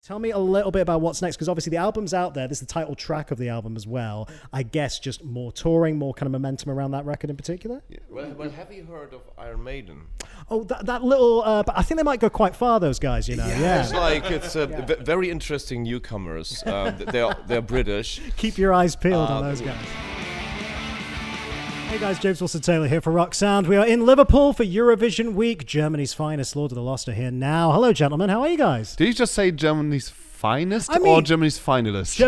Tell me a little bit about what's next, because obviously the album's out there. This is the title track of the album as well. I guess just more touring, more kind of momentum around that record in particular. Yeah. Well, have you heard of Iron Maiden? Oh, that little. But I think they might go quite far. Those guys, you know. Yeah. It's very interesting newcomers. They're British. Keep your eyes peeled on those guys. Hey guys, James Wilson-Taylor here for Rock Sound. We are in Liverpool for Eurovision Week. Germany's finest, Lord of the Lost, are here now. Hello, gentlemen. How are you guys? Did you just say Germany's finest or Germany's finalist?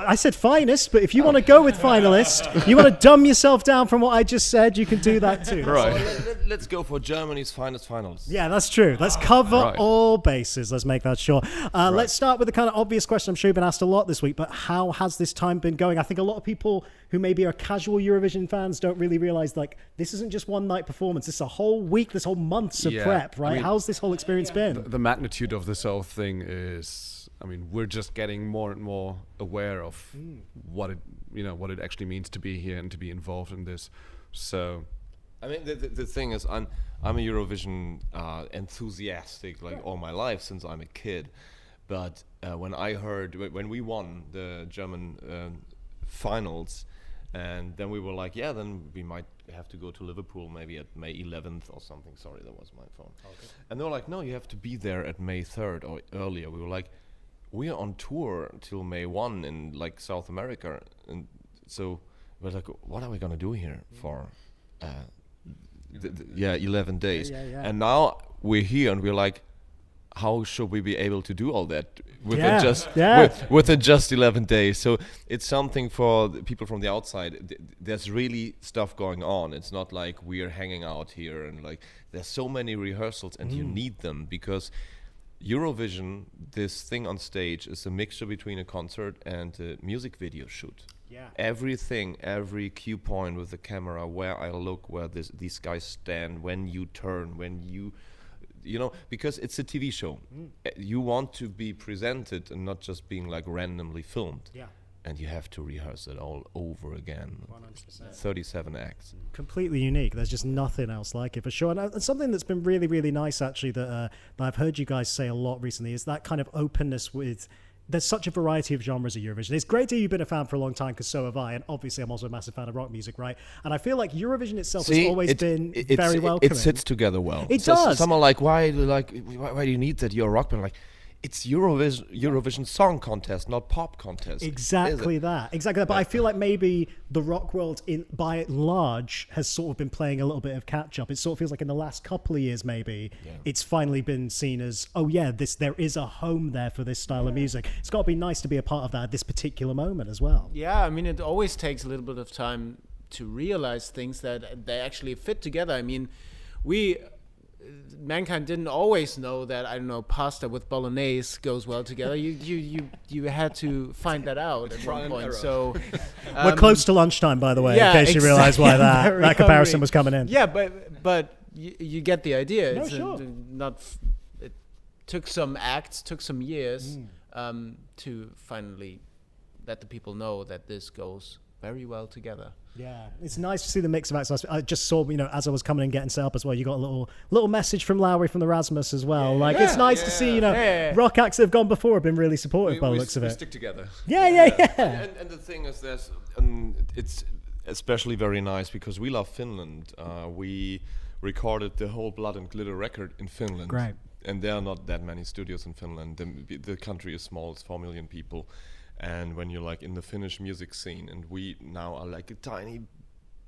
I said finest, but if you want to go with finalist, you want to dumb yourself down from what I just said, you can do that too. Right. Let's go for Germany's finest finals. Yeah, that's true. Let's cover all bases. Let's make that sure. Let's start with the kind of obvious question I'm sure you've been asked a lot this week, but how has this time been going? I think a lot of people who maybe are casual Eurovision fans don't really realize, like, this isn't just one night performance. This is a whole week, this whole months of prep, right? I mean, how's this whole experience been? The magnitude of this whole thing is, I mean, we're just getting more and more aware of what it actually means to be here and to be involved in this. So, I mean, the thing is, I'm a Eurovision enthusiastic all my life since I'm a kid. But when we won the German finals, and then we were like, yeah, then we might have to go to Liverpool maybe at May 11th or something. Sorry, that was my phone. Okay. And they were like, no, you have to be there at May 3rd or earlier. We were like, we are on tour until May 1 in like South America. And so we're like, what are we going to do here for 11 days? And now we're here and we're like, how should we be able to do all that within just 11 days? So it's something for the people from the outside. There's really stuff going on. It's not like we're hanging out here and like there's so many rehearsals and you need them, because Eurovision, this thing on stage, is a mixture between a concert and a music video shoot. Yeah. Everything, every cue point with the camera, where I look, where these guys stand, when you turn, when you know, because it's a TV show. You want to be presented and not just being like randomly filmed. Yeah. And you have to rehearse it all over again. 100%. 37 acts. Completely unique. There's just nothing else like it, for sure. And something that's been really, really nice, actually, that I've heard you guys say a lot recently, is that kind of openness with... There's such a variety of genres of Eurovision. It's great to hear you've been a fan for a long time, because so have I. And obviously, I'm also a massive fan of rock music, right? And I feel like Eurovision itself has always been very welcoming. It sits together well. It does. Someone like, why do you need that? You're a rock band. Like, it's Eurovision Song Contest, not pop contest. Exactly that. But I feel like maybe the rock world, by and large, has sort of been playing a little bit of catch up. It sort of feels like in the last couple of years, maybe, it's finally been seen as, there is a home there for this style of music. It's got to be nice to be a part of that at this particular moment as well. Yeah, I mean, it always takes a little bit of time to realize things that they actually fit together. I mean, Mankind didn't always know that, I don't know, pasta with bolognese goes well together. You had to find that out at one point. So we're close to lunchtime, by the way, in case you realize why that comparison was coming in. Yeah, but you get the idea. No, sure. It took some acts, took some years to finally let the people know that this goes very well together. Yeah, it's nice to see the mix of acts. I just saw, as I was coming and getting set up as well, you got a little message from Lowry from the Rasmus as well. It's nice to see, rock acts that have gone before have been really supportive by the looks of it. We stick together. Yeah. And the thing is, it's especially very nice because we love Finland. We recorded the whole Blood and Glitter record in Finland. Great. And there are not that many studios in Finland. The country is small, it's 4 million people. And when you're like in the Finnish music scene, and we now are like a tiny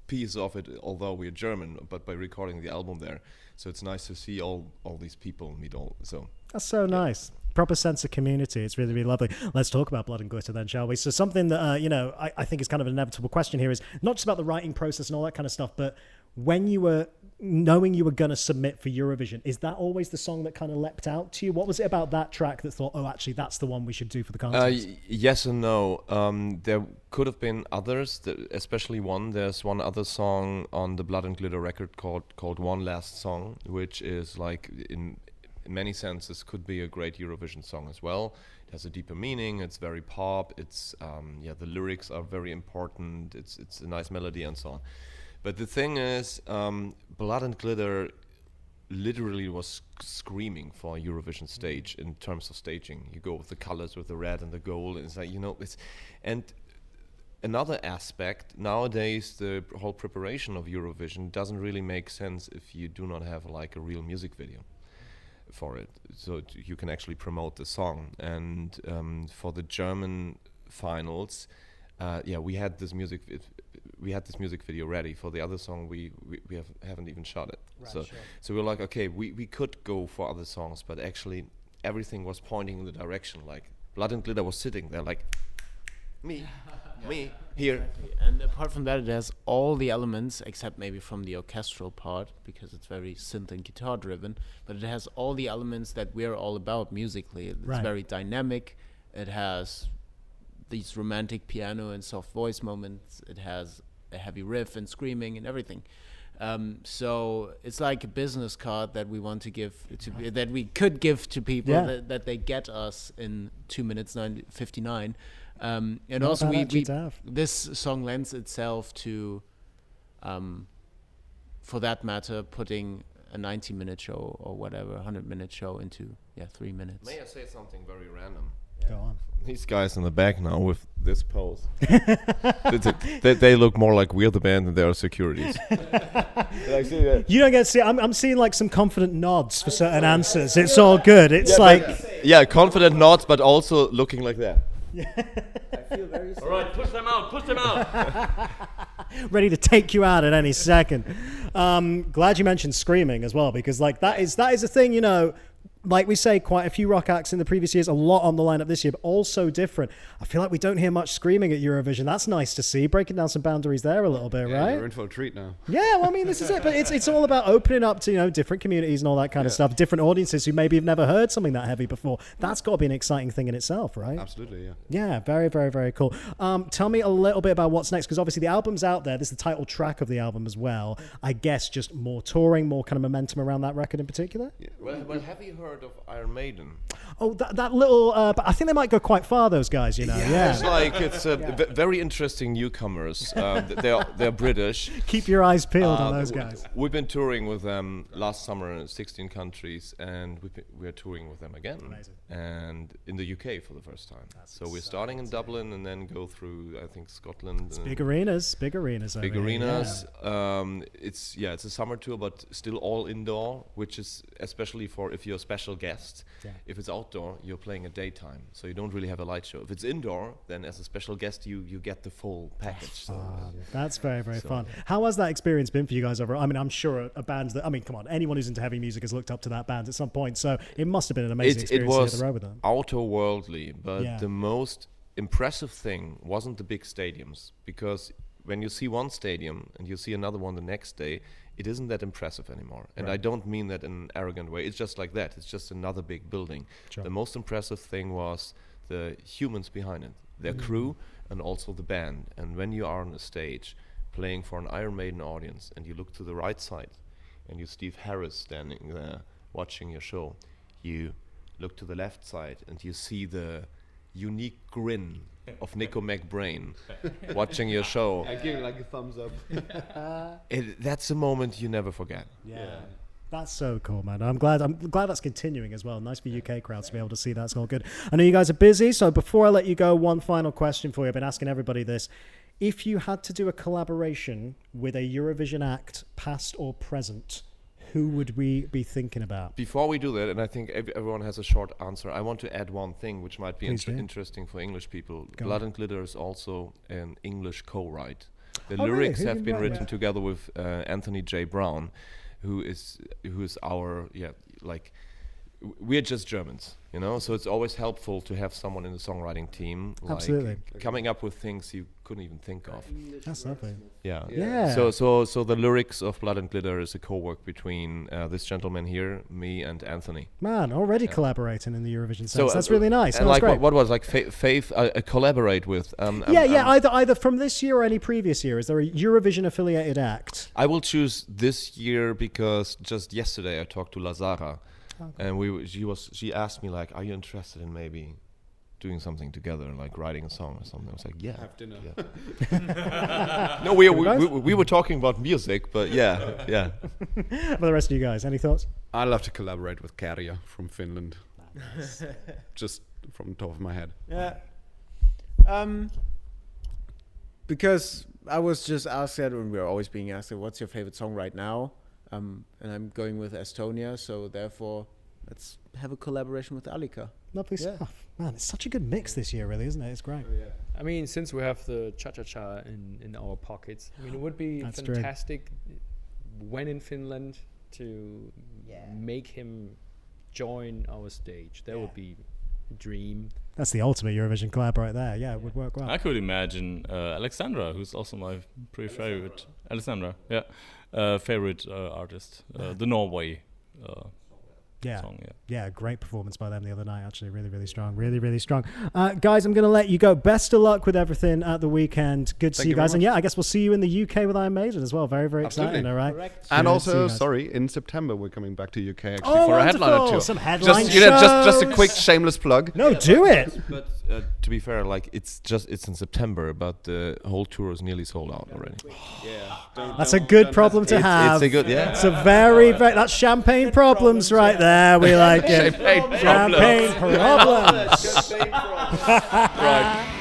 piece of it, although we're German, but by recording the album there, so it's nice to see all these people meet all. So that's so nice. Proper sense of community. It's really, really lovely. Let's talk about Blood and Glitter then, shall we? So something that I think is kind of an inevitable question here is not just about the writing process and all that kind of stuff, but when you were knowing you were going to submit for Eurovision, is that always the song that kind of leapt out to you? What was it about that track that thought, actually, that's the one we should do for the contest? Yes and no. There could have been others, especially one. There's one other song on the Blood and Glitter record called One Last Song, which is like, in many senses, could be a great Eurovision song as well. It has a deeper meaning. It's very pop. It's the lyrics are very important. It's a nice melody and so on. But the thing is, Blood and Glitter literally was screaming for a Eurovision stage in terms of staging. You go with the colors, with the red and the gold, and it's like, and another aspect nowadays, the whole preparation of Eurovision doesn't really make sense if you do not have like a real music video for it, so you can actually promote the song. And for the German finals, we had this music video ready. For the other song, we haven't even shot it. Right, so we're like, okay, we could go for other songs, but actually everything was pointing in the direction. Like Blood and Glitter was sitting there, like me here. Exactly. And apart from that, it has all the elements except maybe from the orchestral part, because it's very synth and guitar driven. But it has all the elements that we're all about musically. It's very dynamic. It has these romantic piano and soft voice moments. It has a heavy riff and screaming and everything. So it's like a business card that we want to give that we could give to people that they get us in 2 minutes 59. And not also this song lends itself to, for that matter, putting a 90-minute show or whatever, 100-minute show into 3 minutes. May I say something very random? Go on. These guys in the back now with this pose, they look more like we're the band than they are securities. You don't get to see. I'm seeing like some confident nods for certain answers. It's all good. It's confident nods, but also looking like that. I feel very all right, push them out. Ready to take you out at any second. Glad you mentioned screaming as well, because like that is a thing, like we say, quite a few rock acts in the previous years, a lot on the lineup this year, but also different. I feel like we don't hear much screaming at Eurovision. That's nice to see, breaking down some boundaries there a little bit, right? You're in for a treat now. Yeah, well, I mean, this is it. But it's all about opening up to, different communities and all that kind of stuff, different audiences who maybe have never heard something that heavy before. That's got to be an exciting thing in itself, right? Absolutely, yeah. Yeah, very, very, very cool. Tell me a little bit about what's next, because obviously the album's out there. This is the title track of the album as well. I guess just more touring, more kind of momentum around that record in particular? Yeah. Well, have you heard of Iron Maiden? Oh, that little, but I think they might go quite far, those guys, Yeah. It's very interesting newcomers. They're British. Keep your eyes peeled on those guys. We've been touring with them last summer in 16 countries, and we're touring with them again. Amazing. And in the UK for the first time. So we're starting in Dublin and then go through, I think, Scotland. It's big arenas. Big arenas. It's a summer tour, but still all indoor, which is especially for if you're a special guest. Yeah. If it's outdoor, you're playing a daytime, so you don't really have a light show. If it's indoor, then as a special guest, you get the full package. That's very, very fun. How has that experience been for you guys overall? I mean, I'm sure a band come on, anyone who's into heavy music has looked up to that band at some point, so it must have been an amazing experience to hit the road with them. It was outer-worldly, but the most impressive thing wasn't the big stadiums, because when you see one stadium and you see another one the next day, it isn't that impressive anymore. And I don't mean that in an arrogant way. It's just like that. It's just another big building. Sure. The most impressive thing was the humans behind it, their crew and also the band. And when you are on a stage playing for an Iron Maiden audience and you look to the right side and you Steve Harris standing there watching your show, you look to the left side and you see the unique grin of Nico McBrain watching your show. I give it like a thumbs up. That's a moment you never forget. Yeah. That's so cool, man. I'm glad that's continuing as well. Nice for UK crowds to be able to see that. It's all good. I know you guys are busy, so before I let you go, one final question for you. I've been asking everybody this. If you had to do a collaboration with a Eurovision act, past or present, who would we be thinking about? Before we do that, and I think everyone has a short answer, I want to add one thing which might be interesting for English people. Blood and Glitter is also an English co-write. The lyrics have been written together with Anthony J. Brown, who is our we're just Germans, so it's always helpful to have someone in the songwriting team coming up with things you couldn't even think of. That's lovely. Yeah. So the lyrics of Blood and Glitter is a co-work between this gentleman here, me, and Anthony. Man, already collaborating in the Eurovision sense. That's really nice. And what was Faith collaborate with? Either from this year or any previous year. Is there a Eurovision affiliated act? I will choose this year because just yesterday I talked to Lazara. Okay. And she asked me, like, are you interested in maybe doing something together, like writing a song or something. I was like, yeah. Have dinner. Yeah. No, we were talking about music, but yeah. For the rest of you guys, any thoughts? I love to collaborate with Kärja from Finland. Just from the top of my head. Yeah. Because I was just asked that, and we're always being asked, what's your favorite song right now? And I'm going with Estonia, so therefore let's have a collaboration with Alika. Lovely stuff. Man, it's such a good mix this year, really, isn't it? It's great. I mean, since we have the cha-cha-cha in our pockets, I mean, it would be fantastic when in Finland to make him join our stage. That would be a dream. That's the ultimate Eurovision collab right there. Yeah, it would work well. I could imagine Alexandra, who's also my pretty favorite. Alexandra, favorite artist. The Norway song, yeah, great performance by them the other night, actually. Really, really strong. Really strong. Guys, I'm going to let you go. Best of luck with everything at the weekend. Good to see you guys. And I guess we'll see you in the UK with Iron Maiden as well. Very, very exciting, all right? Correct. And also, in September, we're coming back to UK actually for a headliner tour. Some headline shows. Just a quick shameless plug. No, do it. But to be fair, like it's in September, but the whole tour is nearly sold out already. That's a good problem to have. It's a good, It's a very, that's champagne problems right there. We like it. Champagne problems. Right.